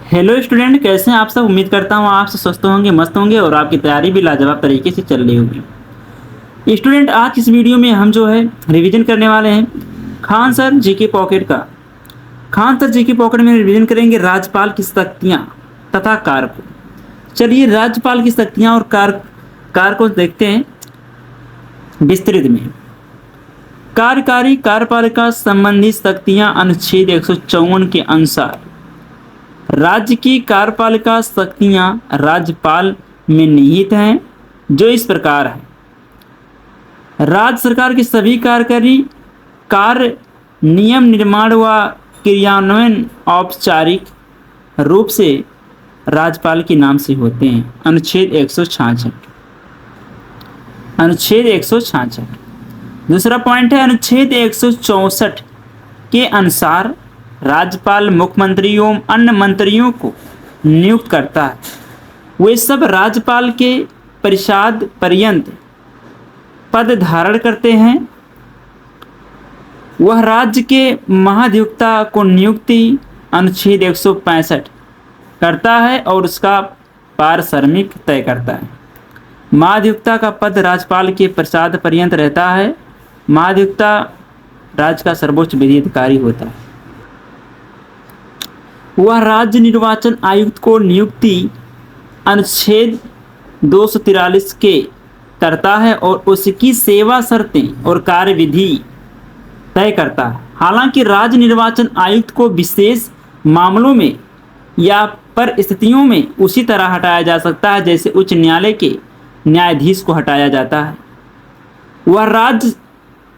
Hello student, कैसे हैं आप सब। उम्मीद करता हूँ आप सब स्वस्थ होंगे, मस्त होंगे और आपकी तैयारी भी लाजवाब तरीके से चल रही होगी। स्टूडेंट, आज इस वीडियो में हम जो है रिवीजन करने वाले हैं खान सर जीके पॉकेट का। खान सर जीके पॉकेट में रिवीजन करेंगे राज्यपाल की शक्तियाँ तथा कार्य को। चलिए राज्यपाल की शक्तियाँ और कार्य को देखते हैं विस्तृत में। कार्यकारी कार्यपालिका संबंधी शक्तियाँ अनुच्छेद 154 के अनुसार राज्य की कार्यपालिका शक्तियां राज्यपाल में निहित हैं, जो इस प्रकार है। राज्य सरकार के सभी कार्यकारी कार्य नियम निर्माण व क्रियान्वयन औपचारिक रूप से राज्यपाल के नाम से होते हैं। अनुच्छेद 166। अनुच्छेद 166। दूसरा पॉइंट है अनुच्छेद 164 के अनुसार राज्यपाल मुख्यमंत्री एवं अन्य मंत्रियों को नियुक्त करता है। वे सब राज्यपाल के परिषद पर्यंत पद धारण करते हैं। वह राज्य के महाधिवक्ता को नियुक्ति अनुच्छेद 165 करता है और उसका पारिश्रमिक तय करता है। महाधिवक्ता का पद राज्यपाल के परिषद पर्यंत रहता है। महाधिवक्ता राज्य का सर्वोच्च विधि अधिकारी होता है। वह राज्य निर्वाचन आयुक्त को नियुक्ति अनुच्छेद 243 के करता है और उसकी सेवा शर्तें और कार्यविधि तय करता है। हालांकि राज्य निर्वाचन आयुक्त को विशेष मामलों में या परिस्थितियों में उसी तरह हटाया जा सकता है जैसे उच्च न्यायालय के न्यायाधीश को हटाया जाता है। वह राज्य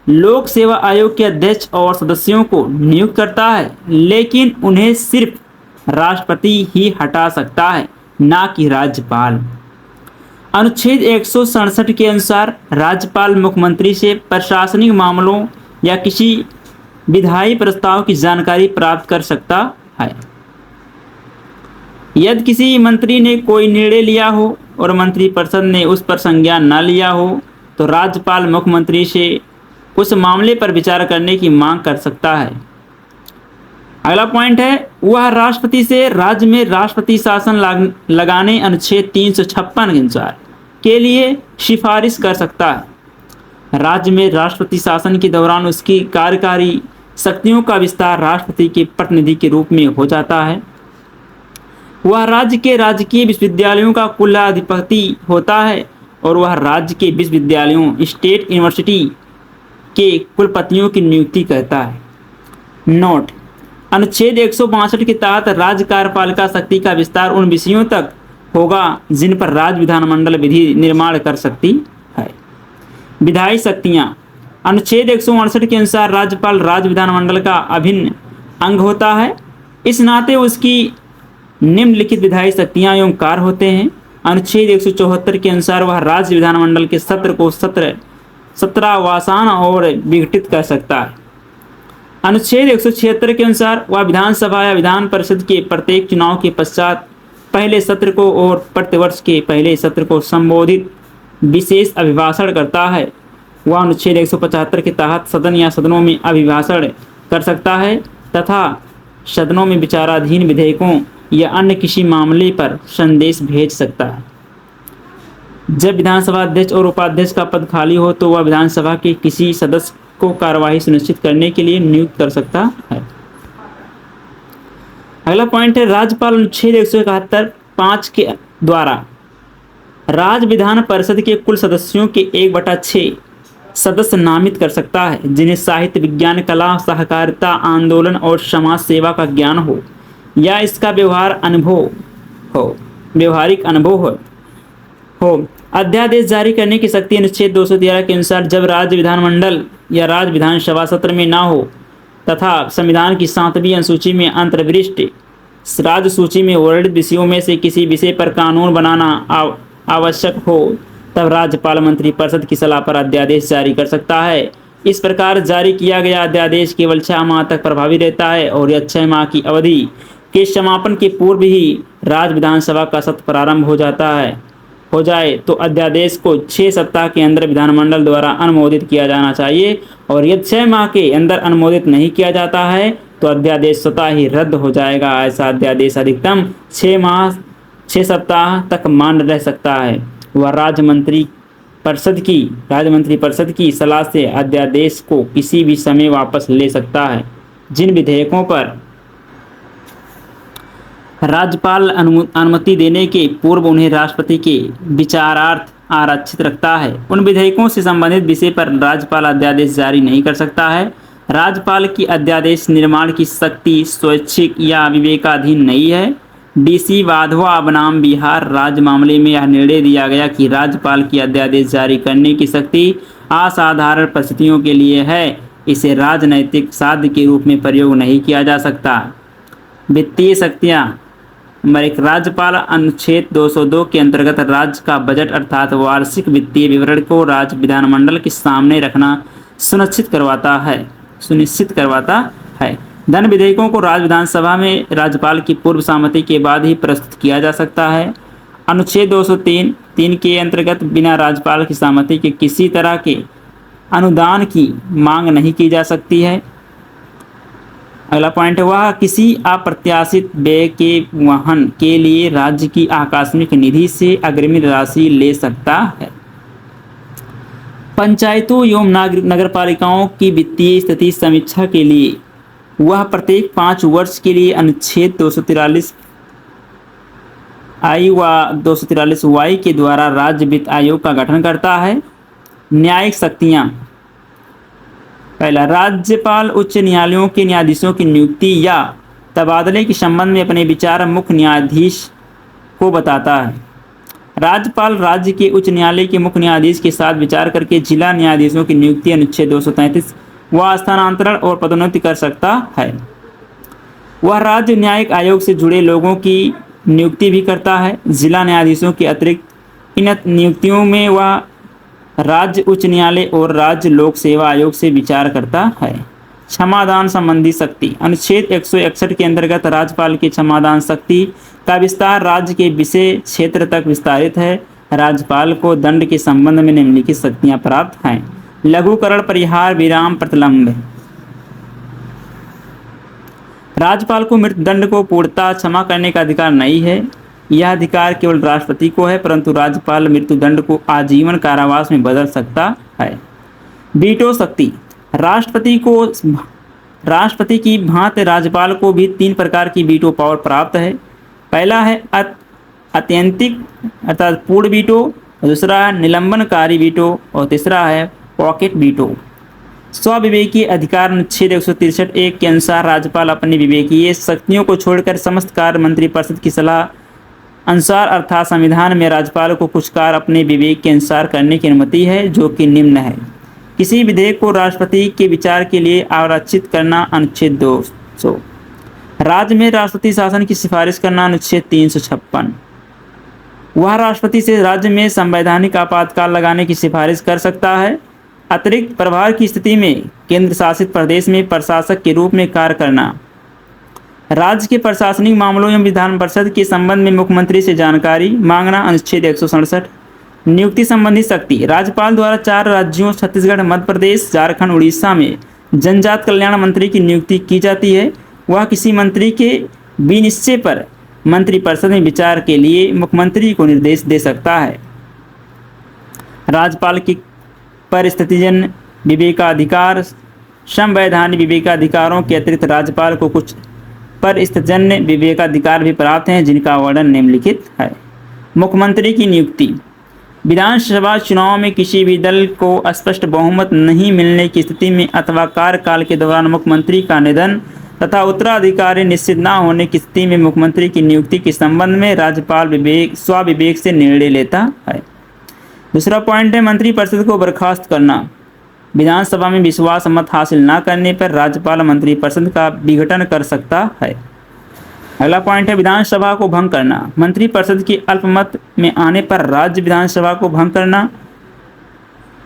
लोक सेवा आयोग के अध्यक्ष और सदस्यों को नियुक्त करता है, लेकिन उन्हें सिर्फ राष्ट्रपति ही हटा सकता है, ना कि राज्यपाल। अनुच्छेद 167 के अनुसार राज्यपाल मुख्यमंत्री से प्रशासनिक मामलों या किसी विधायी प्रस्ताव की जानकारी प्राप्त कर सकता है। यदि किसी मंत्री ने कोई निर्णय लिया हो और मंत्रिपरिषद ने उस पर संज्ञान न लिया हो, तो राज्यपाल मुख्यमंत्री से उस मामले पर विचार करने की मांग कर सकता है। अगला पॉइंट है वह राष्ट्रपति से राज्य में राष्ट्रपति शासन लगाने अनुच्छेद 356 के अनुसार के लिए सिफारिश कर सकता है। राज्य में राष्ट्रपति शासन के दौरान उसकी कार्यकारी शक्तियों का विस्तार राष्ट्रपति के प्रतिनिधि के रूप में हो जाता है। वह राज्य के राजकीय विश्वविद्यालयों का कुलाधिपति होता है और वह राज्य के विश्वविद्यालयों स्टेट यूनिवर्सिटी के कुलपतियों की नियुक्ति करता है। नोट: अनुच्छेद 162 के तहत राज्य कार्यपालिका शक्ति का विस्तार उन विषयों तक होगा जिन पर राज्य विधानमंडल विधि निर्माण कर सकती है। विधायी शक्तियाँ: अनुच्छेद 168 के अनुसार राज्यपाल राज्य विधानमंडल का अभिन्न अंग होता है। इस नाते उसकी निम्नलिखित विधायी शक्तियाँ एवं कार्य होते हैं। अनुच्छेद 174 के अनुसार वह राज्य विधानमंडल के सत्र को सत्रावसान और विघटित कर सकता है। अनुच्छेद 176 के अनुसार वह विधानसभा या विधान परिषद के प्रत्येक चुनाव के पश्चात पहले सत्र को और प्रतिवर्ष के पहले सत्र को संबोधित विशेष अभिभाषण करता है। वह अनुच्छेद 175 के तहत सदन या सदनों में अभिभाषण कर सकता है तथा सदनों में विचाराधीन विधेयकों या अन्य किसी मामले पर संदेश भेज सकता है। जब विधानसभा अध्यक्ष और उपाध्यक्ष का पद खाली हो तो वह विधानसभा के किसी सदस्य को कार्यवाही सुनिश्चित करने के लिए नियुक्त कर सकता है। अगला पॉइंट है राज्यपाल अनुच्छेद 171 5 के द्वारा राज्य विधान परिषद के कुल सदस्यों के 1/6 सदस्य नामित कर सकता है, जिन्हें साहित्य, विज्ञान, कला, सहकारिता, आंदोलन और समाज सेवा का ज्ञान हो या इसका व्यवहारिक अनुभव हो। अध्यादेश जारी करने की शक्ति अनुच्छेद 213 के अनुसार जब राज्य विधानमंडल या राज्य विधानसभा सत्र में न हो तथा संविधान की 7वीं अनुसूची में अंतर्विशिष्ट राज्य सूची में वर्णित विषयों में से किसी विषय पर कानून बनाना आवश्यक हो, तब राज्यपाल मंत्रिपरिषद की सलाह पर अध्यादेश जारी कर सकता है। इस प्रकार जारी किया गया अध्यादेश केवल 6 माह तक प्रभावी रहता है और यह 6 माह की अवधि के समापन के पूर्व ही राज्य विधानसभा का सत्र प्रारंभ हो जाए तो अध्यादेश को 6 सप्ताह के अंदर विधानमंडल द्वारा अनुमोदित किया जाना चाहिए और यदि 6 माह के अंदर अनुमोदित नहीं किया जाता है तो अध्यादेश स्वतः ही रद्द हो जाएगा। ऐसा अध्यादेश अधिकतम 6 सप्ताह तक मान्य रह सकता है। वह राज्य मंत्री परिषद की सलाह से अध्यादेश को किसी भी समय वापस ले सकता है। जिन विधेयकों पर राज्यपाल अनुमति देने के पूर्व उन्हें राष्ट्रपति के विचारार्थ आरक्षित रखता है, उन विधेयकों से संबंधित विषय पर राज्यपाल अध्यादेश जारी नहीं कर सकता है। राज्यपाल की अध्यादेश निर्माण की शक्ति स्वैच्छिक या विवेकाधीन नहीं है। डीसी वाधवा बनाम बिहार राज्य मामले में यह निर्णय दिया गया कि राज्यपाल की अध्यादेश जारी करने की शक्ति असाधारण परिस्थितियों के लिए है, इसे राजनैतिक साध्य के रूप में प्रयोग नहीं किया जा सकता। वित्तीय शक्तियाँ नंबर 1, राज्यपाल अनुच्छेद 202 के अंतर्गत राज्य का बजट अर्थात वार्षिक वित्तीय विवरण को राज्य विधानमंडल के सामने रखना सुनिश्चित करवाता है। धन विधेयकों को राज्य विधानसभा में राज्यपाल की पूर्व सहमति के बाद ही प्रस्तुत किया जा सकता है। अनुच्छेद 203 के अंतर्गत बिना राज्यपाल की सहमति के किसी तरह के अनुदान की मांग नहीं की जा सकती है। अगला पॉइंट है, वह किसी अप्रत्याशित व्यय के वहन के लिए राज्य की आकस्मिक निधि से अग्रिम राशि ले सकता है। पंचायतों एवं नगरपालिकाओं की वित्तीय स्थिति समीक्षा के लिए वह प्रत्येक 5 वर्ष के लिए अनुच्छेद 243 आई व 243 वाई के द्वारा राज्य वित्त आयोग का गठन करता है। न्यायिक शक्तियाँ, पहला, राज्यपाल उच्च न्यायालयों के न्यायाधीशों की नियुक्ति या तबादले के संबंध में अपने विचार मुख्य न्यायाधीश को बताता है। राज्यपाल राज्य के उच्च न्यायालय के मुख्य न्यायाधीश के साथ विचार करके जिला न्यायाधीशों की नियुक्ति अनुच्छेद 233 व स्थानांतरण और पदोन्नति कर सकता है। वह राज्य न्यायिक आयोग से जुड़े लोगों की नियुक्ति भी करता है। जिला न्यायाधीशों के अतिरिक्त इन नियुक्तियों में वह राज्य उच्च न्यायालय और राज्य लोक सेवा आयोग से विचार करता है। क्षमादान संबंधी शक्ति, अनुच्छेद 161 के अंतर्गत राज्यपाल की क्षमादान शक्ति का विस्तार राज्य के विषय क्षेत्र तक विस्तारित है। राज्यपाल को दंड के संबंध में निम्नलिखित शक्तियां प्राप्त हैं। लघुकरण, परिहार, विराम, प्रतिलंब। राज्यपाल को मृत्युदंड को पूर्णतः क्षमा करने का अधिकार नहीं है, यह अधिकार केवल राष्ट्रपति को है, परंतु राज्यपाल मृत्युदंड को आजीवन कारावास में बदल सकता है। वीटो शक्ति, राष्ट्रपति की भांति राज्यपाल को भी 3 प्रकार की वीटो पावर प्राप्त है। पहला है अत्यंतिक अर्थात पूर्ण वीटो, दूसरा है निलंबनकारी वीटो और तीसरा है पॉकेट वीटो। स्वविवेकीय अधिकार अनुच्छेद 163(1) के अनुसार राज्यपाल अपनी विवेकीय शक्तियों को छोड़कर समस्त कार्य मंत्रिपरिषद की सलाह अनुसार अर्थात संविधान में राज्यपाल को कुछ कार्य अपने विवेक के अनुसार करने की अनुमति है, जो कि निम्न है। किसी विधेयक को राष्ट्रपति के विचार के लिए आरक्षित करना अनुच्छेद 200। राज्य में राष्ट्रपति शासन की सिफारिश करना अनुच्छेद 356। वह राष्ट्रपति से राज्य में संवैधानिक आपातकाल लगाने की सिफारिश कर सकता है। अतिरिक्त प्रभार की स्थिति में केंद्र शासित प्रदेश में प्रशासक के रूप में कार्य करना। राज्य के प्रशासनिक मामलों एवं विधान परिषद के संबंध में मुख्यमंत्री से जानकारी मांगना अनुच्छेद 167। नियुक्ति संबंधी शक्ति, राज्यपाल द्वारा 4 राज्यों छत्तीसगढ़, मध्य प्रदेश, झारखंड, उड़ीसा में जनजाति कल्याण मंत्री की नियुक्ति की जाती है। वह किसी मंत्री के विनिश्चय पर मंत्रिपरिषद में विचार के लिए मुख्यमंत्री को निर्देश दे सकता है। राज्यपाल की परिस्थितिजन्य विवेकाधिकार, संवैधानिक विवेकाधिकारों के अतिरिक्त राज्यपाल को कुछ परिस्थितिजन्य विवेकाधिकार भी प्राप्त हैं, जिनका वर्णन निम्नलिखित है। मुख्यमंत्री की नियुक्ति, विधानसभा चुनाव में किसी भी दल को स्पष्ट बहुमत नहीं मिलने की स्थिति में अथवा कार्यकाल के दौरान मुख्यमंत्री का निधन तथा उत्तराधिकारी निश्चित न होने की स्थिति में मुख्यमंत्री की नियुक्ति के संबंध में राज्यपाल स्वविवेक से निर्णय लेता है। दूसरा पॉइंट है मंत्रिपरिषद को बर्खास्त करना। विधानसभा में विश्वास मत हासिल न करने पर राज्यपाल मंत्रिपरिषद का विघटन कर सकता है। अगला पॉइंट है विधानसभा को भंग करना। मंत्रिपरिषद के अल्पमत में आने पर राज्य विधानसभा को भंग करना।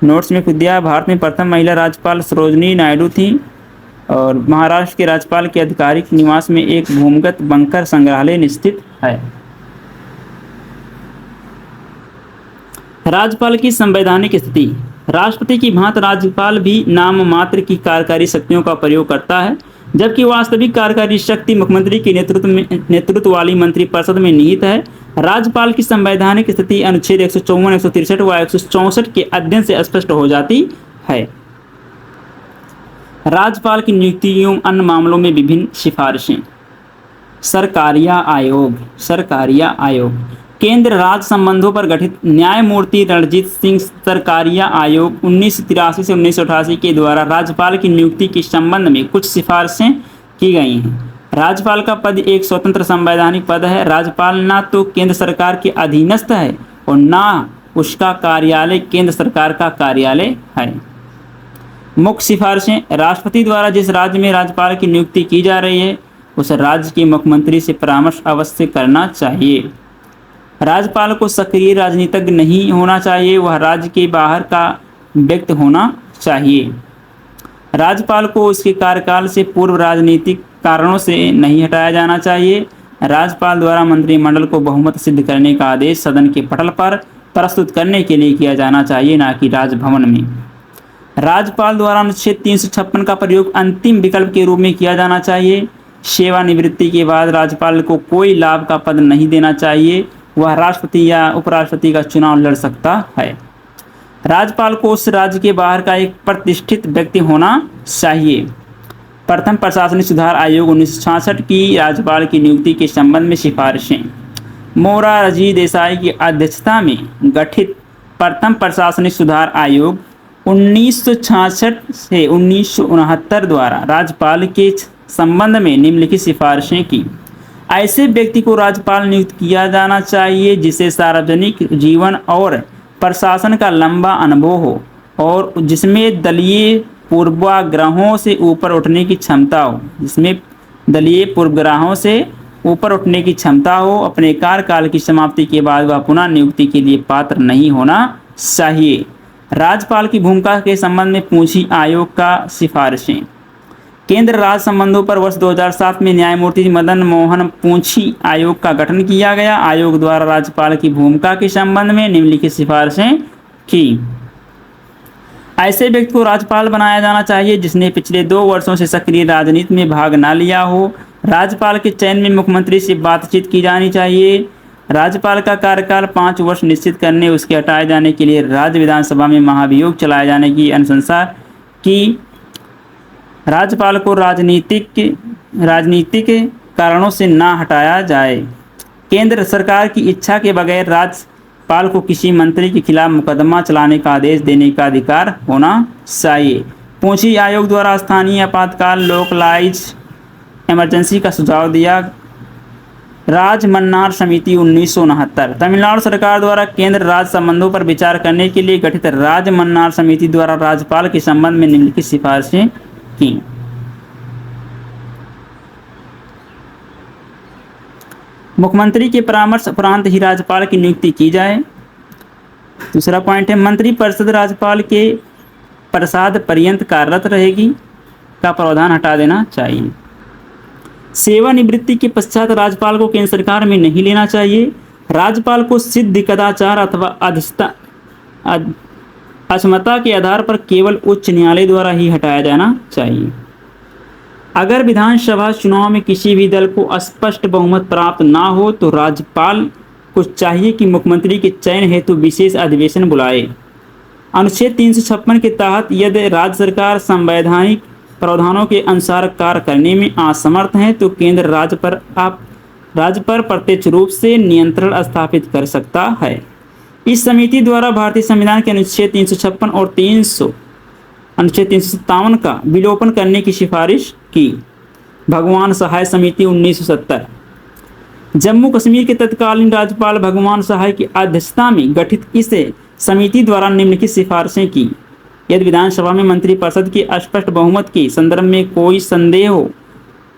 नोट्स में खुद दिया, भारत में प्रथम महिला राज्यपाल सरोजनी नायडू थी और महाराष्ट्र के राज्यपाल के आधिकारिक निवास में एक भूमिगत बंकर संग्रहालय स्थित है। राज्यपाल की संवैधानिक स्थिति, राष्ट्रपति की भांति राज्यपाल भी नाम मात्र की कार्यकारी शक्तियों का प्रयोग करता है। जबकि वास्तविक कार्यकारी शक्ति मुख्यमंत्री के नेतृत्व वाली मंत्रिपरिषद में निहित है। राज्यपाल की संवैधानिक स्थिति अनुच्छेद 154, 163 व 164 के अध्ययन से स्पष्ट हो जाती है। राज्यपाल की नियुक्ति एवं अन्य मामलों में विभिन्न सिफारिशें। सरकारिया आयोग केंद्र राज्य संबंधों पर गठित न्यायमूर्ति रणजीत सिंह सरकारिया आयोग 1983 से 1988 के द्वारा राज्यपाल की नियुक्ति के संबंध में कुछ सिफारिशें की गई हैं। राज्यपाल का पद एक स्वतंत्र संवैधानिक पद है। राज्यपाल ना तो केंद्र सरकार के अधीनस्थ है और ना उसका कार्यालय केंद्र सरकार का कार्यालय है। मुख्य सिफारिशें। राष्ट्रपति द्वारा जिस राज्य में राज्यपाल की नियुक्ति की जा रही है उस राज्य के मुख्यमंत्री से परामर्श अवश्य करना चाहिए। राज्यपाल को सक्रिय राजनीतिज्ञ नहीं होना चाहिए, वह राज्य के बाहर का व्यक्ति होना चाहिए। राज्यपाल को उसके कार्यकाल से पूर्व राजनीतिक कारणों से नहीं हटाया जाना चाहिए। राज्यपाल द्वारा मंत्रिमंडल को बहुमत सिद्ध करने का आदेश सदन के पटल पर प्रस्तुत करने के लिए किया जाना चाहिए, ना कि राजभवन में। राज्यपाल द्वारा अनुच्छेद 356 का प्रयोग अंतिम विकल्प के रूप में किया जाना चाहिए। सेवानिवृत्ति के बाद राज्यपाल को कोई लाभ का पद नहीं देना चाहिए, वह राष्ट्रपति या उपराष्ट्रपति का चुनाव लड़ सकता है। राज्यपाल को उस राज्य के बाहर का एक प्रतिष्ठित व्यक्ति होना चाहिए। प्रथम प्रशासनिक सुधार आयोग 1966 की राज्यपाल की नियुक्ति के संबंध में सिफारिशें। मोरारजी देसाई की अध्यक्षता में गठित प्रथम प्रशासनिक सुधार आयोग 1966 से 1969 द्वारा राज्यपाल के संबंध में निम्नलिखित सिफारिशें की। ऐसे व्यक्ति को राज्यपाल नियुक्त किया जाना चाहिए जिसे सार्वजनिक जीवन और प्रशासन का लंबा अनुभव हो और जिसमें दलीय पूर्वाग्रहों से ऊपर उठने की क्षमता हो। अपने कार्यकाल की समाप्ति के बाद वह पुनः नियुक्ति के लिए पात्र नहीं होना चाहिए। राज्यपाल की भूमिका के संबंध में पूंछी आयोग का सिफारिशें। केंद्र राज्य संबंधों पर वर्ष 2007 में न्यायमूर्ति मदन मोहन पूंछी आयोग का गठन किया गया। आयोग द्वारा राज्यपाल की भूमिका के संबंध में निम्नलिखित सिफारिशें की। ऐसे व्यक्ति को राज्यपाल बनाया जाना चाहिए जिसने पिछले 2 वर्षों से सक्रिय राजनीति में भाग न लिया हो। राज्यपाल के चयन में मुख्यमंत्री से बातचीत की जानी चाहिए। राज्यपाल का कार्यकाल 5 वर्ष निश्चित करने उसके हटाए जाने के लिए राज्य विधानसभा में महाभियोग चलाए जाने की अनुशंसा की। राज्यपाल को राजनीतिक कारणों से ना हटाया जाए। केंद्र सरकार की इच्छा के बगैर राज्यपाल को किसी मंत्री के खिलाफ मुकदमा चलाने का आदेश देने का अधिकार होना चाहिए। पूंछी आयोग द्वारा स्थानीय आपातकाल लोकलाइज इमरजेंसी का सुझाव दिया। राजमन्नार समिति 1969। तमिलनाडु सरकार द्वारा केंद्र राज्य संबंधों पर विचार करने के लिए गठित राजमन्नार समिति द्वारा राज्यपाल के संबंध में निम्नलिखित सिफारिशें की। मुख्यमंत्री के परामर्श उपरांत ही राज्यपाल की नियुक्ति की जाए। दूसरा पॉइंट है मंत्रिपरिषद राज्यपाल के प्रसाद पर्यंत कार्यरत रहेगी का प्रावधान हटा देना चाहिए। सेवानिवृत्ति के पश्चात राज्यपाल को केंद्र सरकार में नहीं लेना चाहिए। राज्यपाल को सिद्ध कदाचार अथवा अक्षमता के आधार पर केवल उच्च न्यायालय द्वारा ही हटाया जाना चाहिए। अगर विधानसभा चुनाव में किसी भी दल को स्पष्ट बहुमत प्राप्त ना हो तो राज्यपाल को चाहिए कि मुख्यमंत्री के चयन हेतु विशेष अधिवेशन बुलाए। अनुच्छेद 356 के तहत यदि राज्य सरकार संवैधानिक प्रावधानों के अनुसार कार्य करने में असमर्थ है तो केंद्र राज्य पर प्रत्यक्ष रूप से नियंत्रण स्थापित कर सकता है। इस समिति द्वारा भारतीय संविधान के अनुच्छेद 356 और अनुच्छेद 357 का विलोपन करने की सिफारिश की। भगवान सहाय समिति 1970। जम्मू कश्मीर के तत्कालीन राज्यपाल भगवान सहाय की अध्यक्षता में गठित इस समिति द्वारा निम्नलिखित सिफारिशें की। यदि विधानसभा में मंत्रिपरिषद के स्पष्ट बहुमत के संदर्भ में कोई संदेह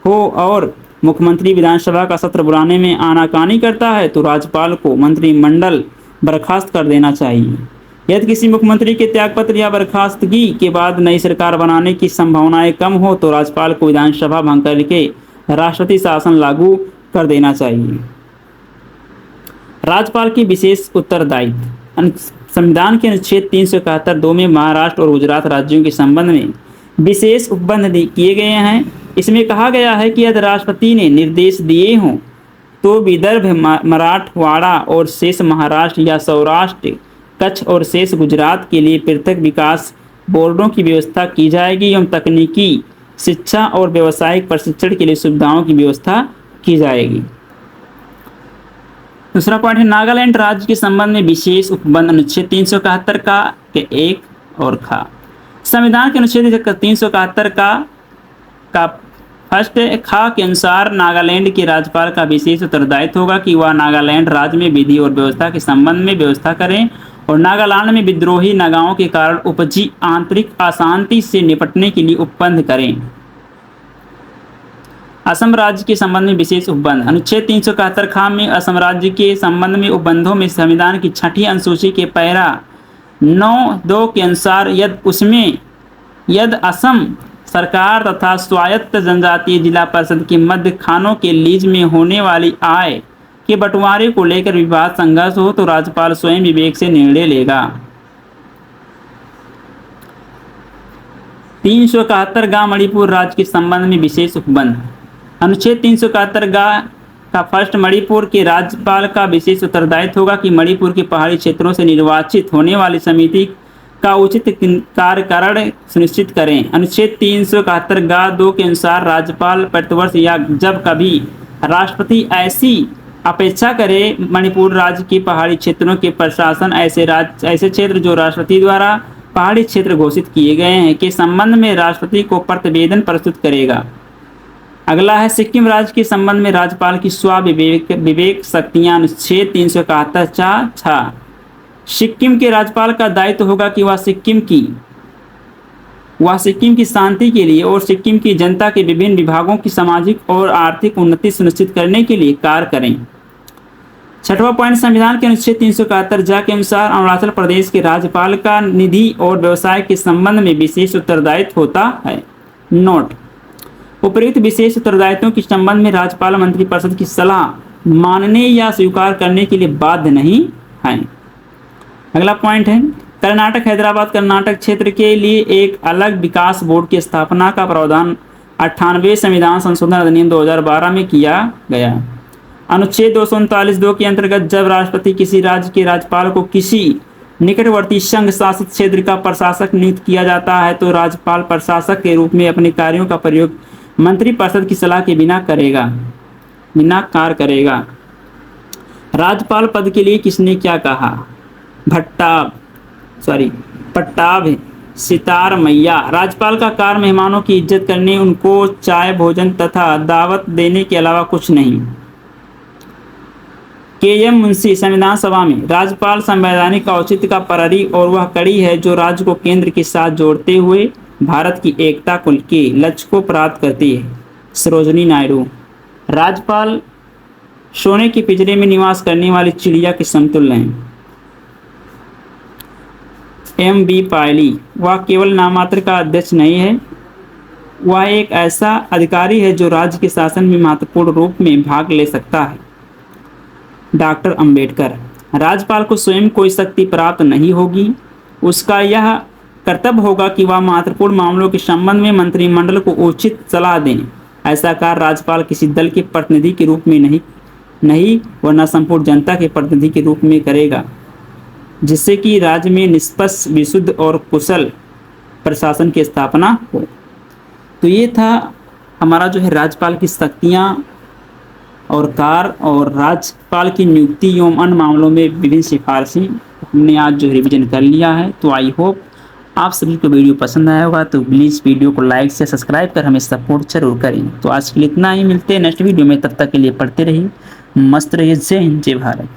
हो और मुख्यमंत्री विधानसभा का सत्र बुलाने में आनाकानी करता है तो राज्यपाल को मंत्रिमंडल बर्खास्त कर देना चाहिए। यदि किसी मुख्यमंत्री के त्यागपत्र या बर्खास्तगी के बाद नई सरकार बनाने की संभावनाएं कम हो तो राज्यपाल को विधानसभा भंग करके राष्ट्रपति शासन लागू कर देना चाहिए। राज्यपाल की विशेष उत्तरदायित्व। संविधान के अनुच्छेद 371(2) में महाराष्ट्र और गुजरात राज्यों के संबंध में विशेष उपबंध किए गए हैं। इसमें कहा गया है कि यदि राष्ट्रपति ने निर्देश दिए हों तो विदर्भ, मराठवाड़ा और शेष महाराष्ट्र या सौराष्ट्र, कच्छ और शेष गुजरात के लिए पृथक विकास बोर्डों की व्यवस्था की जाएगी एवं तकनीकी शिक्षा और व्यावसायिक प्रशिक्षण के लिए सुविधाओं की व्यवस्था की जाएगी। दूसरा पॉइंट है नागालैंड राज्य के संबंध में विशेष उपबंध अनुच्छेद 371 का के एक और खा। संविधान के अनुच्छेद 371 का फर्स्ट खा के अनुसार नागालैंड के राज्यपाल का विशेष उत्तरदायित्व होगा कि वह नागालैंड राज्य में विधि और व्यवस्था के संबंध में व्यवस्था करें और नागालैंड में विद्रोही नागाओं के कारण उपजी आंतरिक अशांति से निपटने के लिए उपबंध करें। असम राज्य के संबंध में विशेष उपबंध अनुच्छेद 371 खा में असम राज्य के संबंध में उपबंधों में संविधान की 6ठी अनुसूची के पैरा 9(2) के अनुसार यदि असम सरकार तथा स्वायत्त जनजातीय जिला परिषद के मध्य खानों के लीज में होने वाली आय के बंटवारे को लेकर विवाद संघर्ष हो तो राज्यपाल स्वयं विवेक से निर्णय लेगा। 371 गा मणिपुर राज्य के संबंध में विशेष उपबंध अनुच्छेद 371 गा का फर्स्ट मणिपुर के राज्यपाल का विशेष उत्तरदायित्व होगा कि मणिपुर के पहाड़ी क्षेत्रों से निर्वाचित होने वाली समिति का उचित कार्यकरण सुनिश्चित करें। अनुच्छेद 371 गा 2 के अनुसार राज्यपाल प्रतिवर्ष या जब कभी राष्ट्रपति ऐसी अपेक्षा करे मणिपुर राज्य के पहाड़ी क्षेत्रों के प्रशासन ऐसे क्षेत्र जो राष्ट्रपति द्वारा पहाड़ी क्षेत्र घोषित किए गए हैं के संबंध में राष्ट्रपति को प्रतिवेदन प्रस्तुत करेगा। अगला है सिक्किम राज्य के संबंध में राज्यपाल की विवेक शक्तियां अनुच्छेद 371 सिक्किम के राज्यपाल का दायित्व होगा कि वह सिक्किम की शांति के लिए और सिक्किम की जनता के विभिन्न विभागों की सामाजिक और आर्थिक उन्नति सुनिश्चित करने के लिए कार्य करें। 6वां पॉइंट संविधान के अनुच्छेद 371 जा के अनुसार अरुणाचल प्रदेश के राज्यपाल का निधि और व्यवसाय के संबंध में विशेष उत्तरदायित्व होता है। नोट उपर्युक्त विशेष उत्तरदायित्वों के संबंध में राज्यपाल मंत्रिपरिषद की सलाह मानने या स्वीकार करने के लिए बाध्य नहीं है। अगला पॉइंट है कर्नाटक हैदराबाद कर्नाटक क्षेत्र के लिए एक अलग विकास बोर्ड की स्थापना का प्रावधान 98वें संविधान संशोधन अधिनियम 2012 में किया गया। अनुच्छेद 239(2) के अंतर्गत जब राष्ट्रपति किसी राज्य के राज्यपाल को किसी निकटवर्ती संघ शासित क्षेत्र का प्रशासक नियुक्त किया जाता है तो राज्यपाल प्रशासक के रूप में अपने कार्यों का प्रयोग मंत्रिपरिषद की सलाह के बिना कार्य करेगा। राज्यपाल पद के लिए किसने क्या कहा? पट्टाभ सितार मैया। राज्यपाल का कार्य मेहमानों की इज्जत करने, उनको चाय भोजन तथा दावत देने के अलावा कुछ नहीं। के.एम. मुंशी संविधान सभा में राज्यपाल संवैधानिक औचित्य का प्रहरी और वह कड़ी है जो राज्य को केंद्र के साथ जोड़ते हुए भारत की एकता के लक्ष्य को प्राप्त करती है। सरोजिनी नायडू। राज्यपाल सोने के पिंजरे में निवास करने वाली चिड़िया के समतुल्य हैं। M.B. पायली। वह केवल नामात्र का अध्यक्ष नहीं है, वह एक ऐसा अधिकारी है जो राज्य के शासन में महत्वपूर्ण रूप में भाग ले सकता है। डॉक्टर अंबेडकर। राज्यपाल को स्वयं कोई शक्ति प्राप्त नहीं होगी, उसका यह कर्तव्य होगा कि वह महत्वपूर्ण मामलों के संबंध में मंत्रिमंडल को उचित सलाह दें। ऐसा कार्य राज्यपाल किसी दल के प्रतिनिधि के रूप में नहीं वरना संपूर्ण जनता के प्रतिनिधि के रूप में करेगा, जिससे कि राज्य में निष्पक्ष, विशुद्ध और कुशल प्रशासन की स्थापना हो। तो ये था हमारा जो है राज्यपाल की शक्तियाँ और कार्य और राज्यपाल की नियुक्ति एवं अन्य मामलों में विभिन्न सिफारिशें हमने आज जो रिवीजन कर लिया है। तो आई होप आप सभी को वीडियो पसंद आया होगा, तो प्लीज़ वीडियो को लाइक से सब्सक्राइब कर हमें सपोर्ट जरूर करें। तो आज के लिए इतना ही, मिलते हैं नेक्स्ट वीडियो में, तब तक के लिए पढ़ते रहिए, मस्त रहिए। जय हिंद, जय भारत।